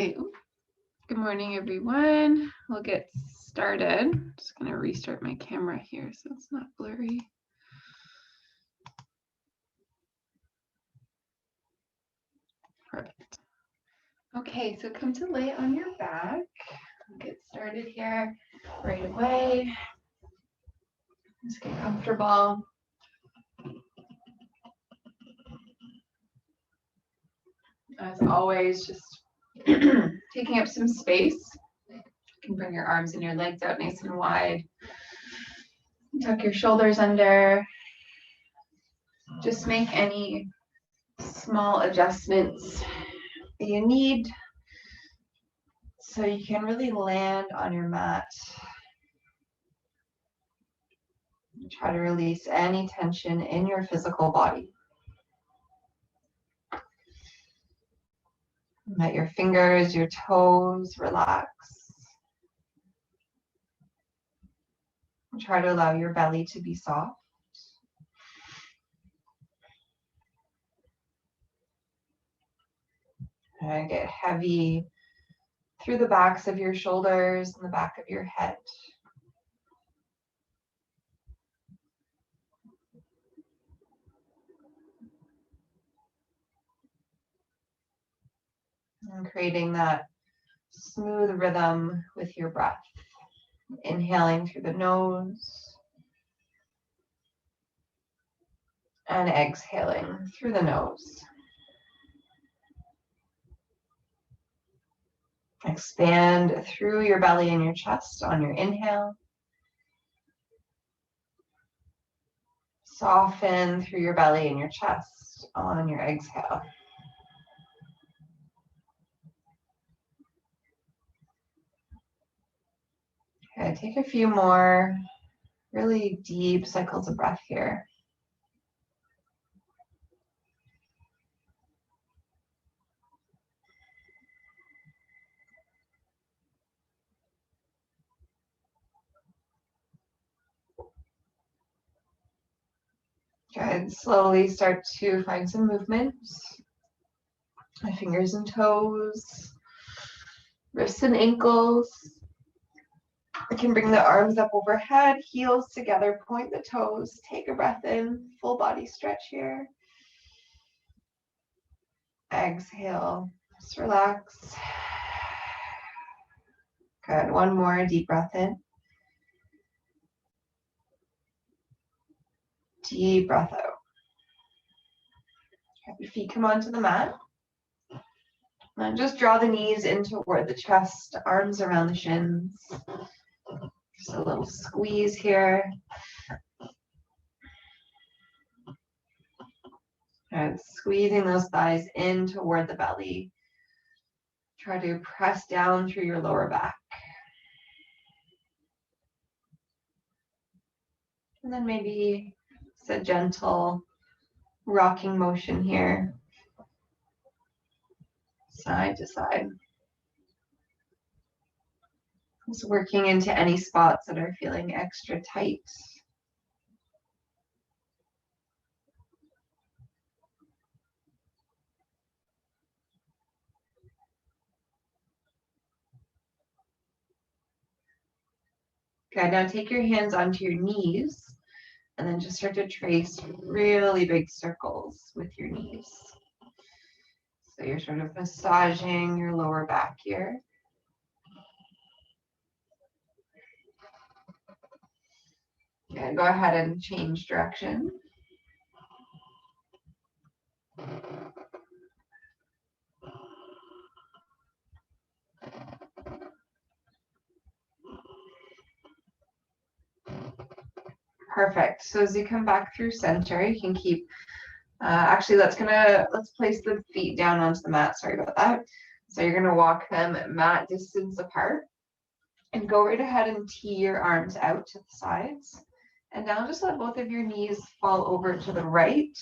Good morning, everyone. We'll get started. Just going to restart my camera here so it's not blurry. Perfect. Okay, so come to lay on your back. We'll get started here right away. Just get comfortable. As always, just taking up some space. You can bring your arms and your legs out nice and wide. Tuck your shoulders under. Just make any small adjustments that you need so you can really land on your mat. Try to release any tension in your physical body. Let your fingers, your toes relax. Try to allow your belly to be soft. And get heavy through the backs of your shoulders and the back of your head. And creating that smooth rhythm with your breath. Inhaling through the nose and exhaling through the nose. Expand through your belly and your chest on your inhale. Soften through your belly and your chest on your exhale. Okay, take a few more really deep cycles of breath here. Good. Slowly start to find some movement. My fingers and toes, wrists and ankles. I can bring the arms up overhead, heels together, point the toes, take a breath in, full body stretch here. Exhale, just relax. Good, one more deep breath in. Deep breath out. Have your feet come onto the mat. And just draw the knees in toward the chest, arms around the shins. Just a little squeeze here. And squeezing those thighs in toward the belly. Try to press down through your lower back. And then maybe it's a gentle rocking motion here. Side to side. Just working into any spots that are feeling extra tight. Good, now take your hands onto your knees and then just start to trace really big circles with your knees. So you're sort of massaging your lower back here. And go ahead and change direction. Perfect. So as you come back through center, you can keep, actually let's place the feet down onto the mat. Sorry about that. So you're gonna walk them mat distance apart and go right ahead and tee your arms out to the sides. And now just let both of your knees fall over to the right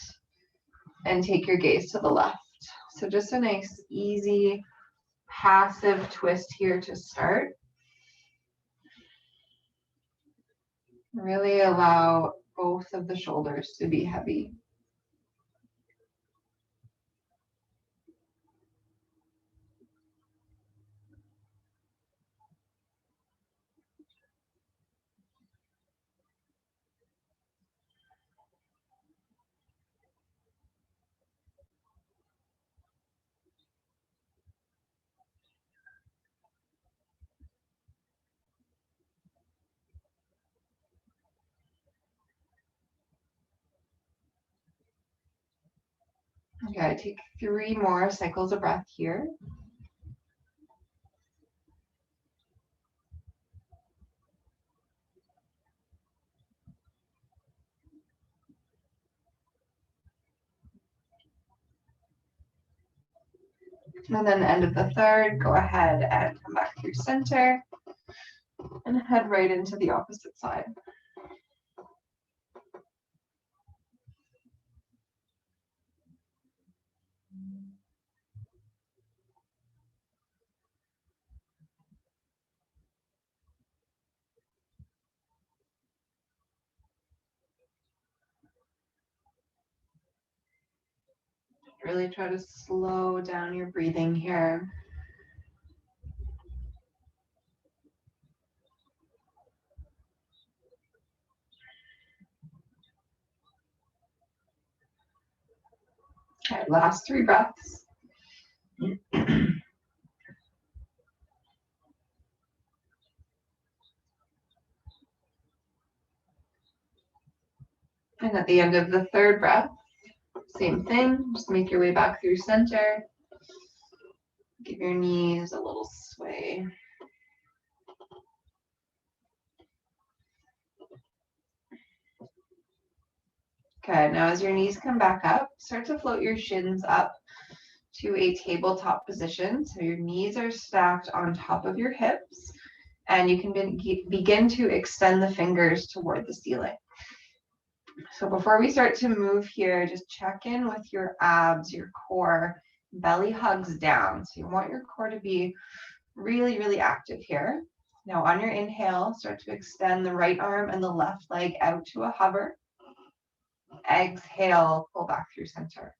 and take your gaze to the left. So just a nice, easy, passive twist here to start. Really allow both of the shoulders to be heavy. Okay, take 3 more cycles of breath here. And then end of the third, go ahead and come back through center and head right into the opposite side. Really try to slow down your breathing here. Okay, last 3 breaths. And at the end of the third breath, same thing, just make your way back through center. Give your knees a little sway. Okay, now as your knees come back up, start to float your shins up to a tabletop position. So your knees are stacked on top of your hips, and you can begin to extend the fingers toward the ceiling. So before we start to move here, just check in with your abs, your core, belly hugs down. So you want your core to be really, really active here. Now on your inhale, start to extend the right arm and the left leg out to a hover. Exhale, pull back through center.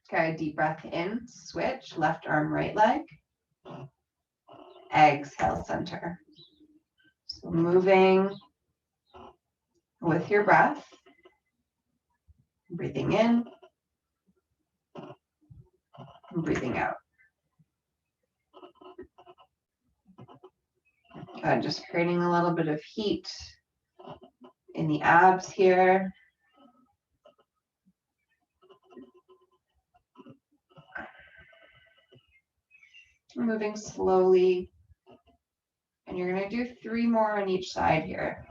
Okay, deep breath in, switch, left arm, right leg. Exhale, center. So moving with your breath, breathing in, and breathing out. Good, just creating a little bit of heat in the abs here. Moving slowly. And you're going to do 3 more on each side here.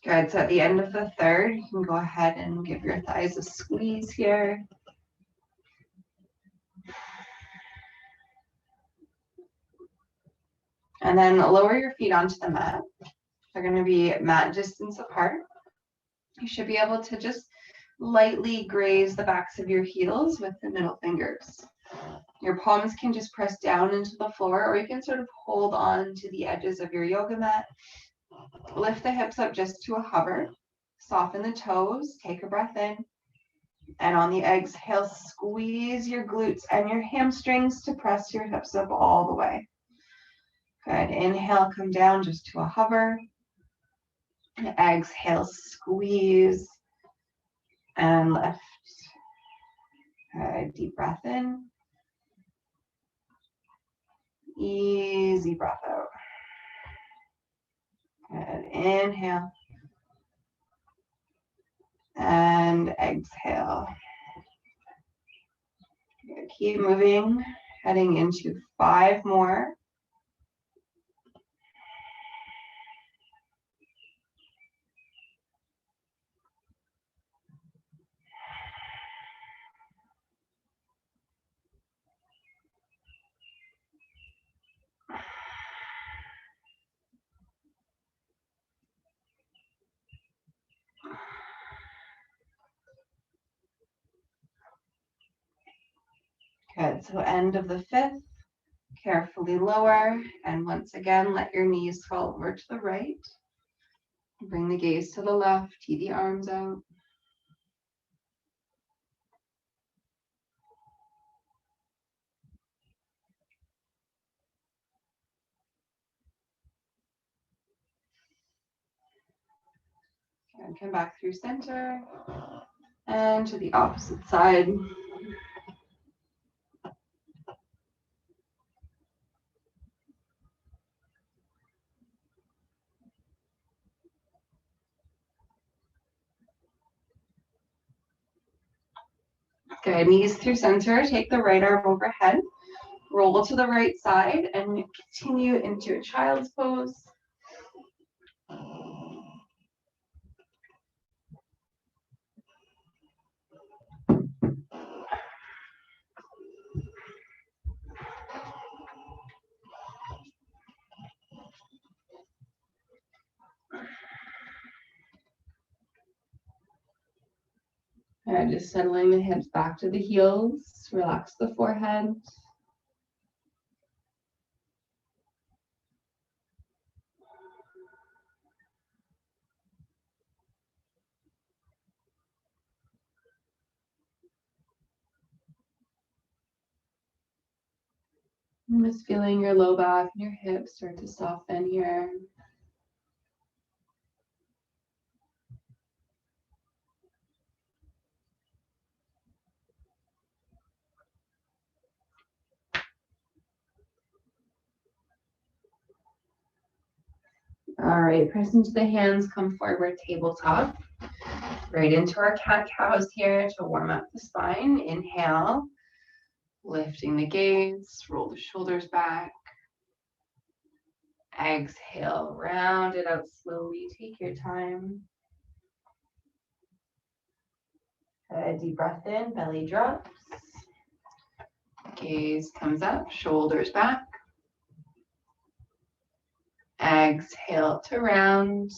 Good, so at the end of the third, you can go ahead and give your thighs a squeeze here. And then lower your feet onto the mat. They're going to be mat distance apart. You should be able to just lightly graze the backs of your heels with the middle fingers. Your palms can just press down into the floor, or you can sort of hold on to the edges of your yoga mat. Lift the hips up just to a hover. Soften the toes. Take a breath in. And on the exhale, squeeze your glutes and your hamstrings to press your hips up all the way. Good. Inhale, come down just to a hover. Exhale, squeeze and lift. Good. Deep breath in. Easy breath out. Good. Inhale. And exhale. Good. Keep moving, heading into 5 more. Good, so end of the 5th, carefully lower, and once again, let your knees fall over to the right. Bring the gaze to the left, tee the arms out. And come back through center and to the opposite side. Good, knees through center, take the right arm overhead, roll to the right side and continue into a child's pose. And just settling the hips back to the heels, relax the forehead. And just feeling your low back and your hips start to soften here. All right, press into the hands, come forward, tabletop. Right into our cat-cows here to warm up the spine. Inhale, lifting the gaze, roll the shoulders back. Exhale, round it out slowly, take your time. A deep breath in, belly drops. Gaze comes up, shoulders back. Exhale to round.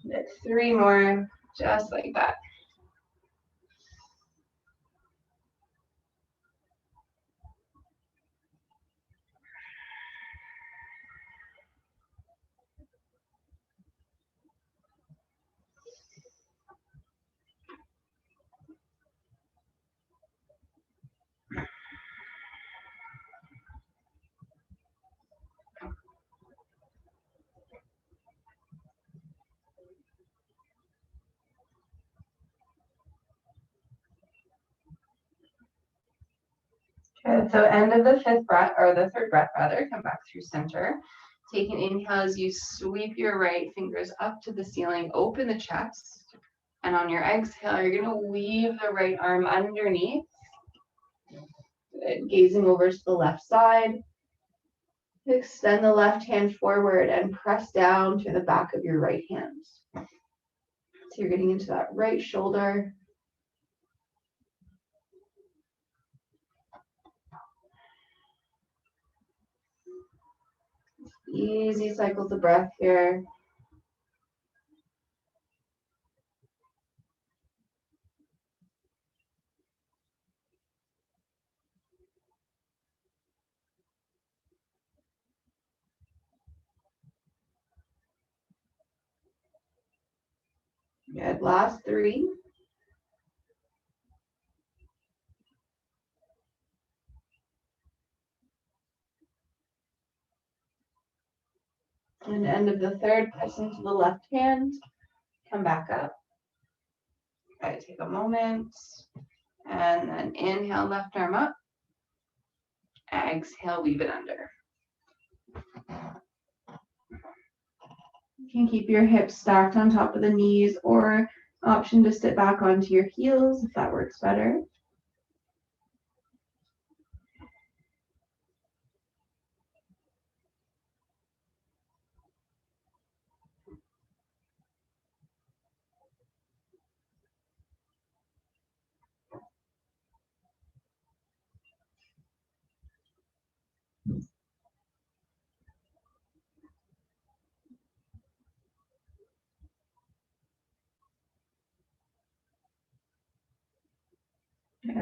That's 3 more, just like that. Okay, so end of the 5th breath, or the 3rd breath rather, come back through center. Take an inhale as you sweep your right fingers up to the ceiling, open the chest. And on your exhale, you're gonna weave the right arm underneath. Good. Gazing over to the left side. Extend the left hand forward and press down to the back of your right hand. So you're getting into that right shoulder. Easy cycles of breath here. Good. Last 3. And end of the 3rd, press into the left hand. Come back up. Okay, take a moment. And then inhale, left arm up. Exhale, weave it under. You can keep your hips stacked on top of the knees, or option to sit back onto your heels if that works better.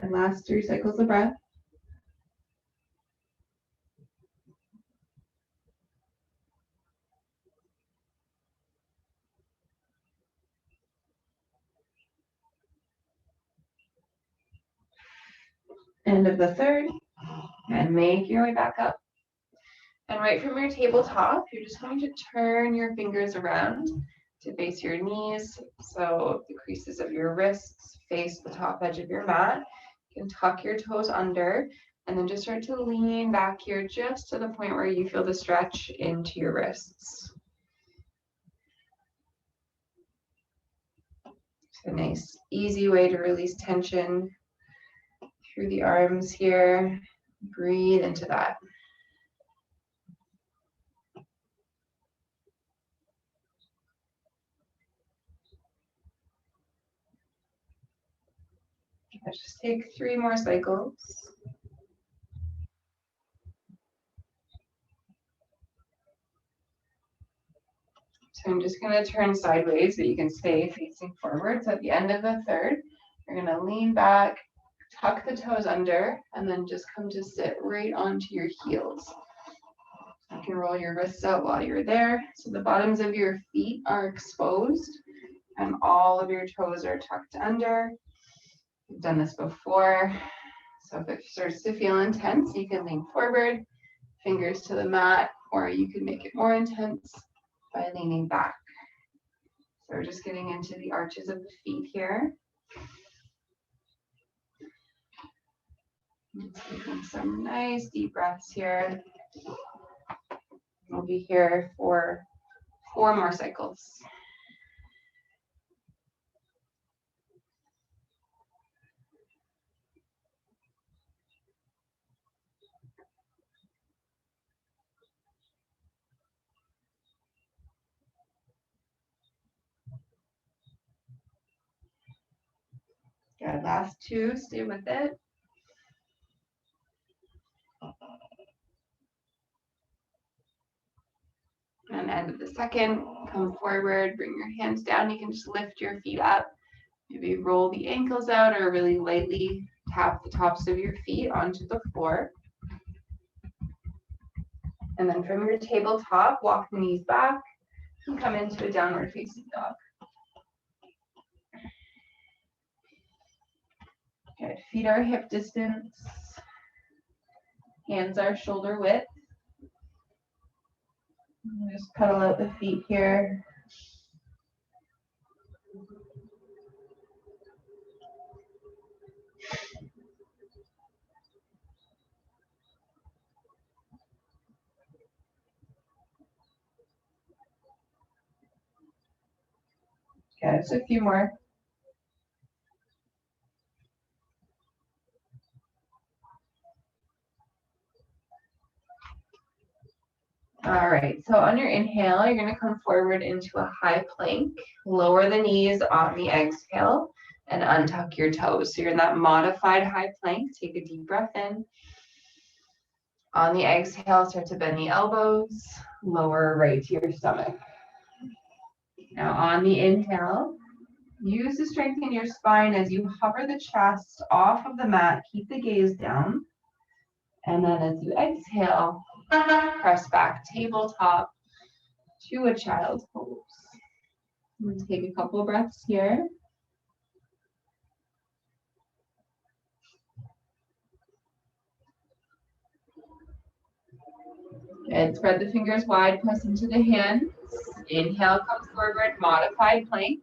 And last 3 cycles of breath. End of the 3rd, and make your way back up. And right from your tabletop, you're just going to turn your fingers around to face your knees. So the creases of your wrists face the top edge of your mat. You can tuck your toes under and then just start to lean back here just to the point where you feel the stretch into your wrists. It's a nice, easy way to release tension through the arms here. Breathe into that. Let's just take 3 more cycles. So I'm just going to turn sideways so you can stay facing forward. So at the end of the third, you're going to lean back, tuck the toes under, and then just come to sit right onto your heels. You can roll your wrists out while you're there. So the bottoms of your feet are exposed and all of your toes are tucked under. We've done this before. So if it starts to feel intense, you can lean forward, fingers to the mat, or you can make it more intense by leaning back. So we're just getting into the arches of the feet here. Just taking some nice deep breaths here. We'll be here for 4 more cycles. Good, last 2, stay with it. And end of the second, come forward, bring your hands down. You can just lift your feet up. Maybe roll the ankles out or really lightly tap the tops of your feet onto the floor. And then from your tabletop, walk the knees back and come into a downward facing dog. Good, feet are hip distance. Hands are shoulder width. Just pedal out the feet here. Okay, just a few more. All right, so on your inhale, you're going to come forward into a high plank. Lower the knees on the exhale and untuck your toes. So you're in that modified high plank. Take a deep breath in. On the exhale, start to bend the elbows, lower right to your stomach. Now on the inhale, use the strength in your spine as you hover the chest off of the mat. Keep the gaze down. And then as you exhale, press back tabletop to a child's pose. Take a couple of breaths here. Good. Spread the fingers wide, press into the hands. Inhale, come forward, modified plank.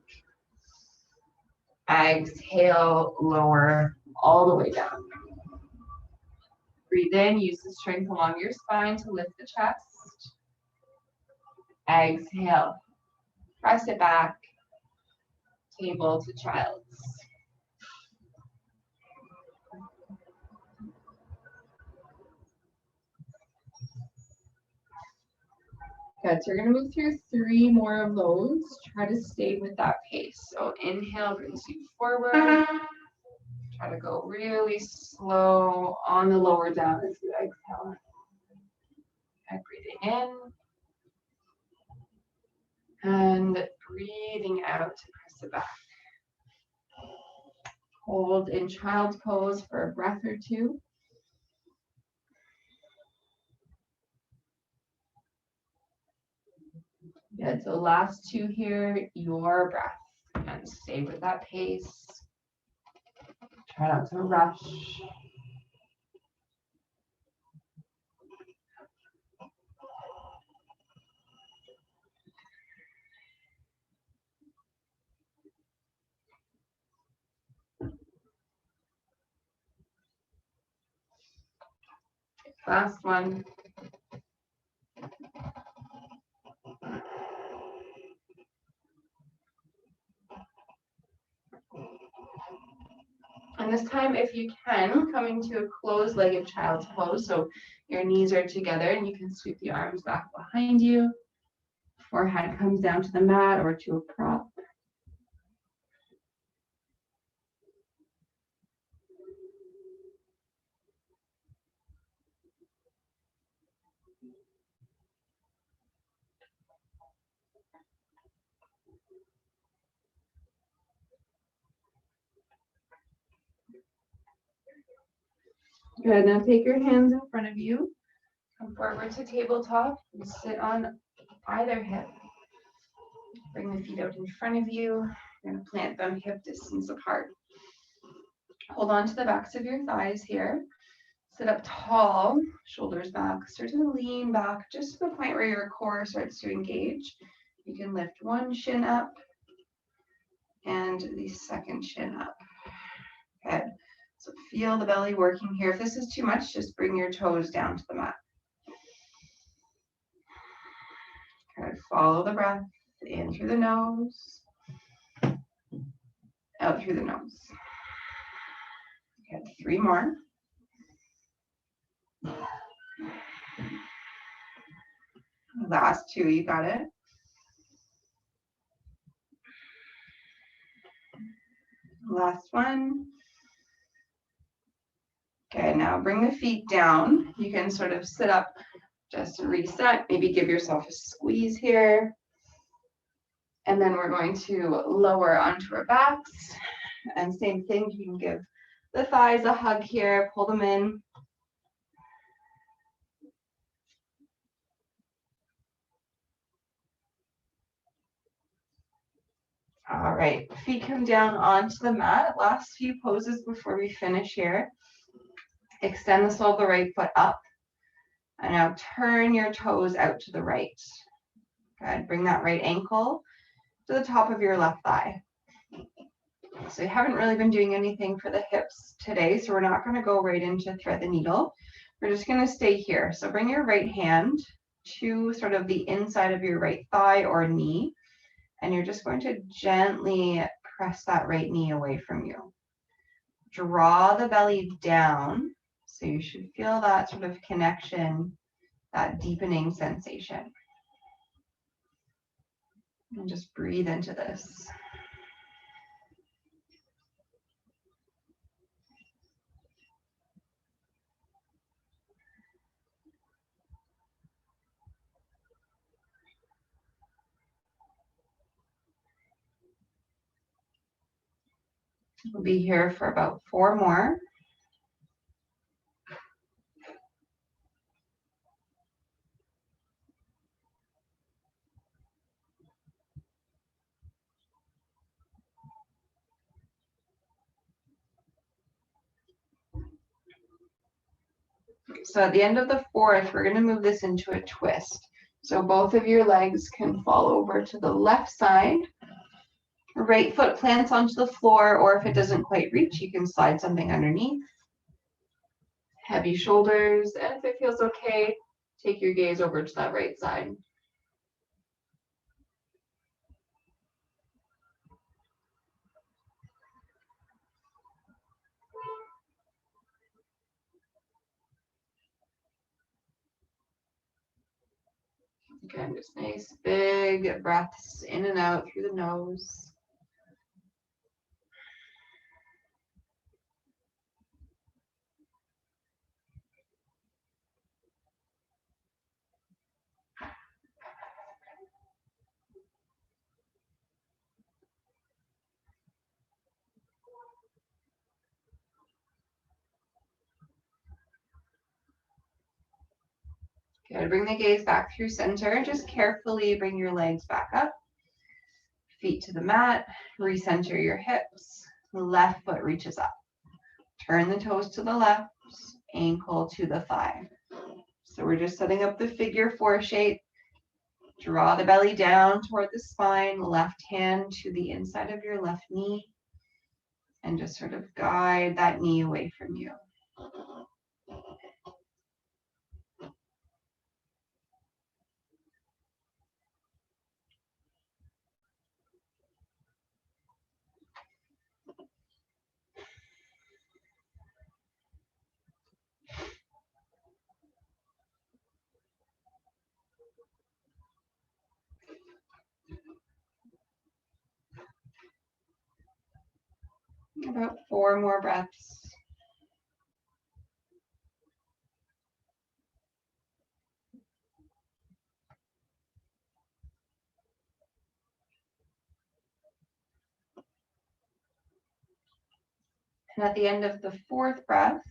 Exhale, lower all the way down. Breathe in, use the strength along your spine to lift the chest. Exhale, press it back, table to child's. Good, so you're gonna move through 3 more of those. Try to stay with that pace. So inhale brings you forward. Try to go really slow on the lower down as you exhale. And breathing in. And breathing out to press it back. Hold in child's pose for a breath or 2. Good, so last 2 here, your breath. And stay with that pace. Try not to rush. Last one. And this time, if you can, come into a closed-legged child's pose. So your knees are together and you can sweep the arms back behind you. Forehead comes down to the mat or to a prop. Good. Now take your hands in front of you. Come forward to tabletop and sit on either hip. Bring the feet out in front of you. You're going to plant them hip distance apart. Hold on to the backs of your thighs here. Sit up tall, shoulders back. Start to lean back just to the point where your core starts to engage. You can lift one shin up and the second shin up. Good. So feel the belly working here. If this is too much, just bring your toes down to the mat. Good. Follow the breath in through the nose, out through the nose. Good. 3 more. Last 2, you got it. Last one. Okay, now bring the feet down. You can sort of sit up just to reset. Maybe give yourself a squeeze here. And then we're going to lower onto our backs. And same thing, you can give the thighs a hug here, pull them in. All right, feet come down onto the mat. Last few poses before we finish here. Extend the sole of the right foot up. And now turn your toes out to the right. Good, bring that right ankle to the top of your left thigh. So you haven't really been doing anything for the hips today, so we're not going to go right into thread the needle. We're just going to stay here. So bring your right hand to sort of the inside of your right thigh or knee, and you're just going to gently press that right knee away from you. Draw the belly down, so you should feel that sort of connection, that deepening sensation. And just breathe into this. We'll be here for about 4 more. So at the end of the 4th, we're going to move this into a twist. So both of your legs can fall over to the left side. Right foot plants onto the floor, or if it doesn't quite reach, you can slide something underneath. Heavy shoulders, and if it feels okay, take your gaze over to that right side. Again, just nice big breaths in and out through the nose. Good. Bring the gaze back through center. Just carefully bring your legs back up. Feet to the mat. Recenter your hips. The left foot reaches up. Turn the toes to the left. Ankle to the thigh. So we're just setting up the figure 4 shape. Draw the belly down toward the spine. Left hand to the inside of your left knee. And just sort of guide that knee away from you. 4 more breaths. And at the end of the 4th breath,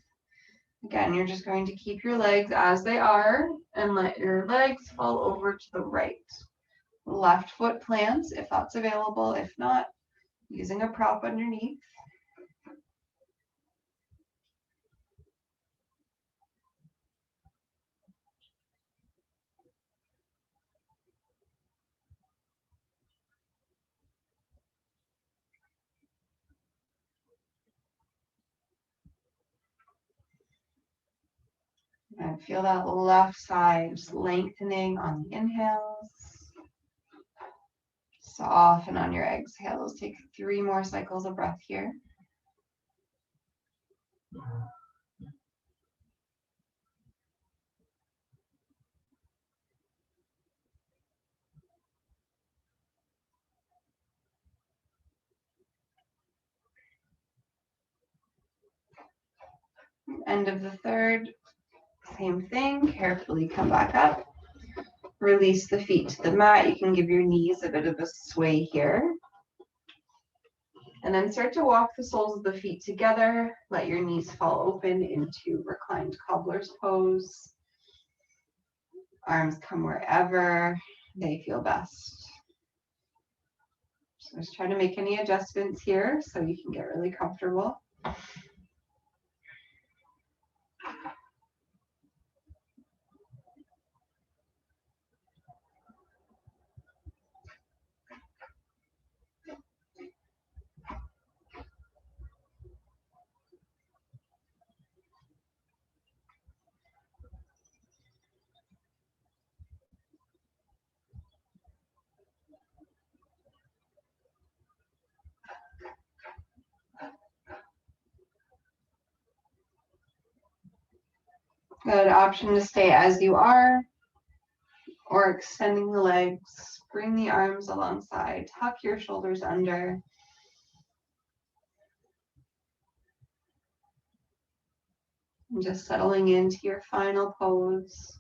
again, you're just going to keep your legs as they are and let your legs fall over to the right. Left foot plants if that's available. If not, using a prop underneath. And feel that left side just lengthening on the inhales. Soften on your exhales. Take 3 more cycles of breath here. End of the 3rd, same thing. Carefully come back up. Release the feet to the mat. You can give your knees a bit of a sway here. And then start to walk the soles of the feet together. Let your knees fall open into reclined cobbler's pose. Arms come wherever they feel best. So just try to make any adjustments here so you can get really comfortable. Good option to stay as you are or extending the legs. Bring the arms alongside. Tuck your shoulders under. And just settling into your final pose.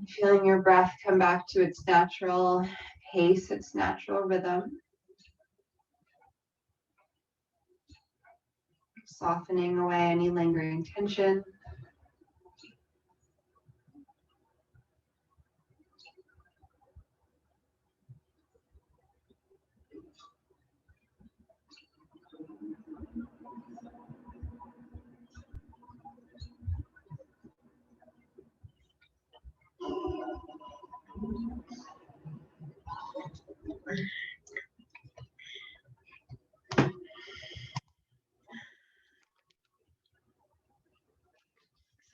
Feeling your breath come back to its natural pace, its natural rhythm. Softening away any lingering tension.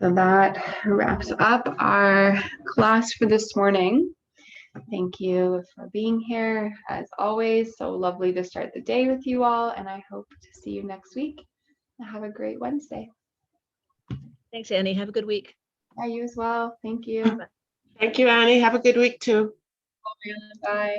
So that wraps up our class for this morning. Thank you for being here. As always, so lovely to start the day with you all, and I hope to see you next week. Have a great Wednesday. Thanks, Annie. Have a good week. Yeah, you as well. Thank you. Thank you, Annie. Have a good week too. Bye.